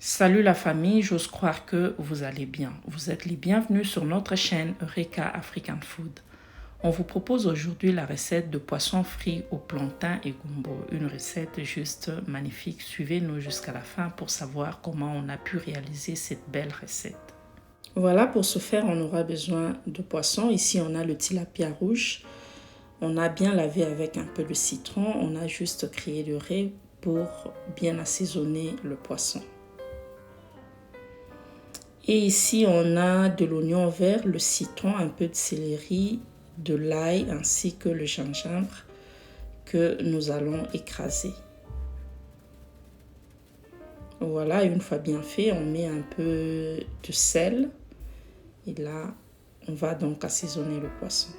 Salut la famille, j'ose croire que vous allez bien. Vous êtes les bienvenus sur notre chaîne Eureka African Food. On vous propose aujourd'hui la recette de poisson frit au plantain et gumbo. Une recette juste magnifique. Suivez-nous jusqu'à la fin pour savoir comment on a pu réaliser cette belle recette. Voilà, pour ce faire, on aura besoin de poisson. Ici, on a le tilapia rouge. On a bien lavé avec un peu de citron. On a juste créé le riz pour bien assaisonner le poisson. Et ici, on a de l'oignon vert, le citron, un peu de céleri, de l'ail ainsi que le gingembre que nous allons écraser. Voilà, une fois bien fait, on met un peu de sel. Et là, on va donc assaisonner le poisson.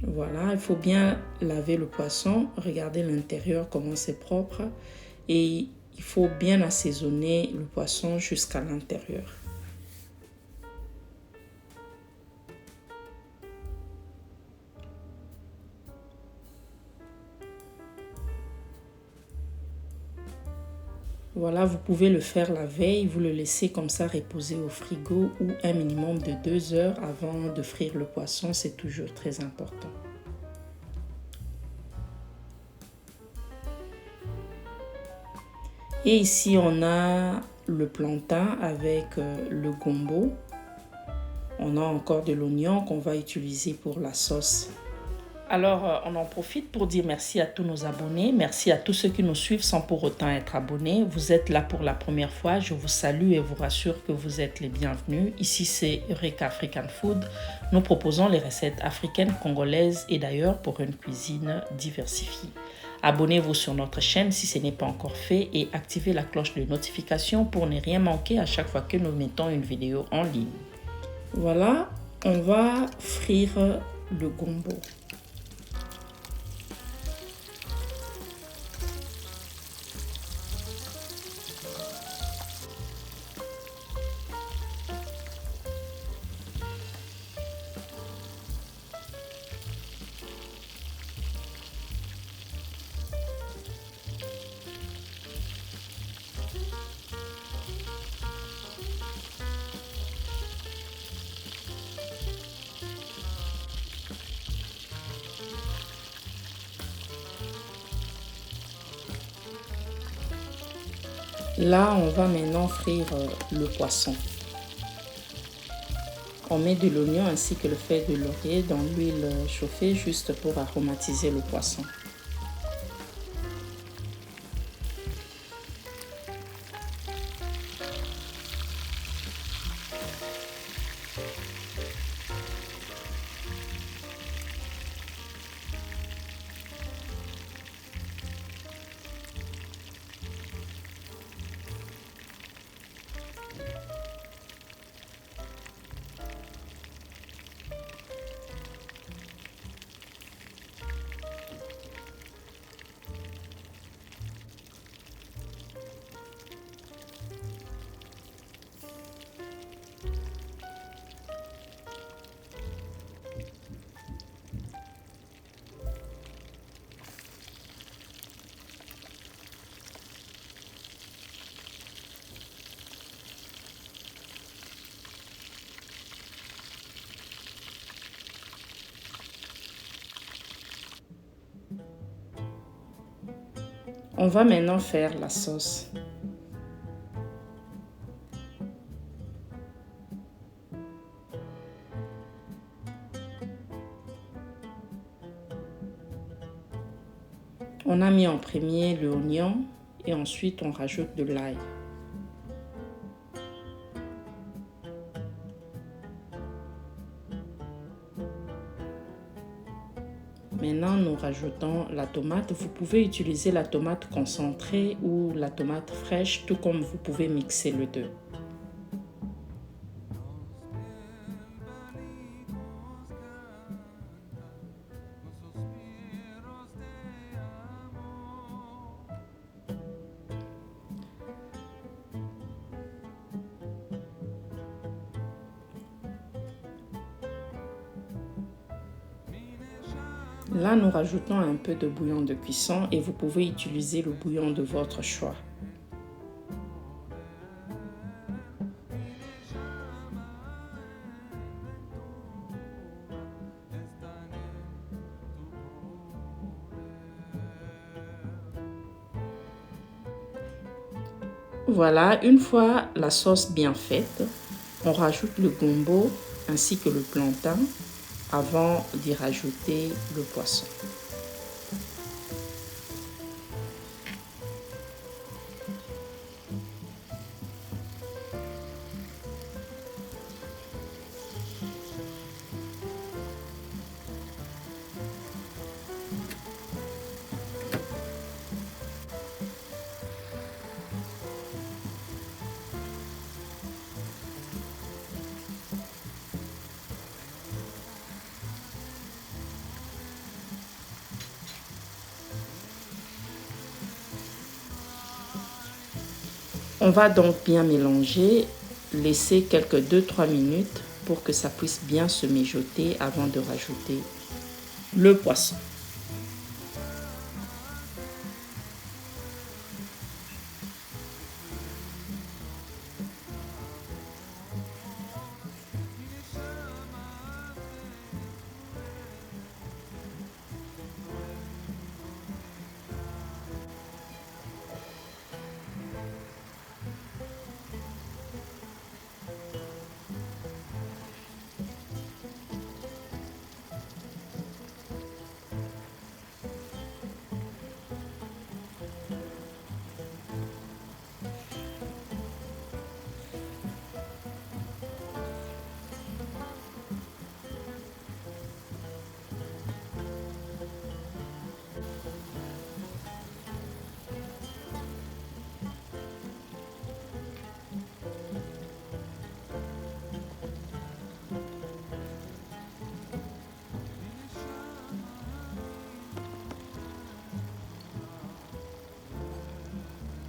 Voilà, il faut bien laver le poisson, regarder l'intérieur comment c'est propre et il faut bien assaisonner le poisson jusqu'à l'intérieur. Voilà, vous pouvez le faire la veille, vous le laissez comme ça reposer au frigo ou un minimum de 2 heures avant de frire le poisson, c'est toujours très important. Et ici, on a le plantain avec le gombo. On a encore de l'oignon qu'on va utiliser pour la sauce. Alors, on en profite pour dire merci à tous nos abonnés. Merci à tous ceux qui nous suivent sans pour autant être abonnés. Vous êtes là pour la première fois. Je vous salue et vous rassure que vous êtes les bienvenus. Ici, c'est Eureka African Food. Nous proposons les recettes africaines, congolaises et d'ailleurs pour une cuisine diversifiée. Abonnez-vous sur notre chaîne si ce n'est pas encore fait et activez la cloche de notification pour ne rien manquer à chaque fois que nous mettons une vidéo en ligne. Voilà, on va frire le gombo. Là, on va maintenant frire le poisson. On met de l'oignon ainsi que le feuille de laurier dans l'huile chauffée juste pour aromatiser le poisson. On va maintenant faire la sauce. On a mis en premier l'oignon et ensuite on rajoute de l'ail. Maintenant, nous rajoutons la tomate. Vous pouvez utiliser la tomate concentrée ou la tomate fraîche, tout comme vous pouvez mixer les deux. Là, nous rajoutons un peu de bouillon de cuisson et vous pouvez utiliser le bouillon de votre choix. Voilà, une fois la sauce bien faite, on rajoute le gombo ainsi que le plantain avant d'y rajouter le poisson. On va donc bien mélanger, laisser quelques 2-3 minutes pour que ça puisse bien se mijoter avant de rajouter le poisson.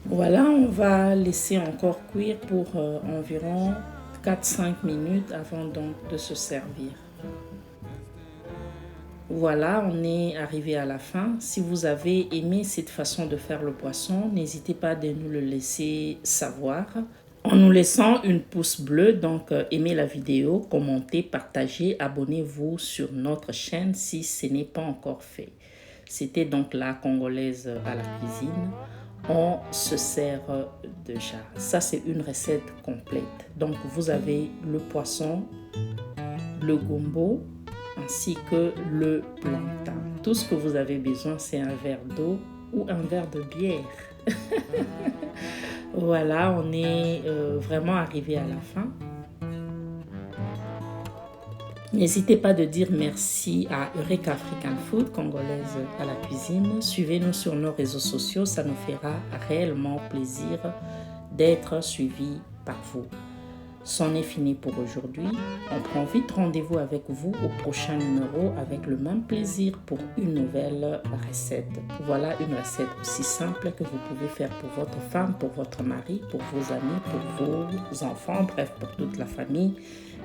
Voilà, on va laisser encore cuire pour environ 4-5 minutes avant donc de se servir. Voilà, on est arrivé à la fin. Si vous avez aimé cette façon de faire le poisson, n'hésitez pas de nous le laisser savoir en nous laissant une pouce bleu. Donc, aimez la vidéo, commentez, partagez, abonnez-vous sur notre chaîne si ce n'est pas encore fait. C'était donc la Congolaise à la cuisine. On se sert déjà. Ça, c'est une recette complète. Donc, vous avez le poisson, le gombo, ainsi que le plantain. Tout ce que vous avez besoin, c'est un verre d'eau ou un verre de bière. Voilà, on est vraiment arrivé à la fin. N'hésitez pas de dire merci à Eureka African Food, Congolaise à la cuisine. Suivez-nous sur nos réseaux sociaux, ça nous fera réellement plaisir d'être suivis par vous. C'en est fini pour aujourd'hui. On prend vite rendez-vous avec vous au prochain numéro avec le même plaisir pour une nouvelle recette. Voilà une recette aussi simple que vous pouvez faire pour votre femme, pour votre mari, pour vos amis, pour vos enfants, bref, pour toute la famille.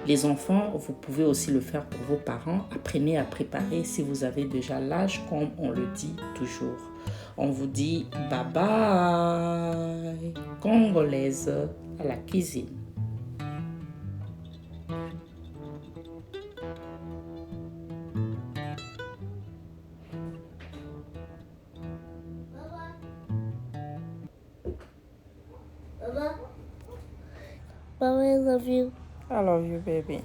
Les enfants, vous pouvez aussi le faire pour vos parents. Apprenez à préparer si vous avez déjà l'âge, comme on le dit toujours. On vous dit bye bye, Congolaise à la cuisine. Mama, I love you. I love you, baby.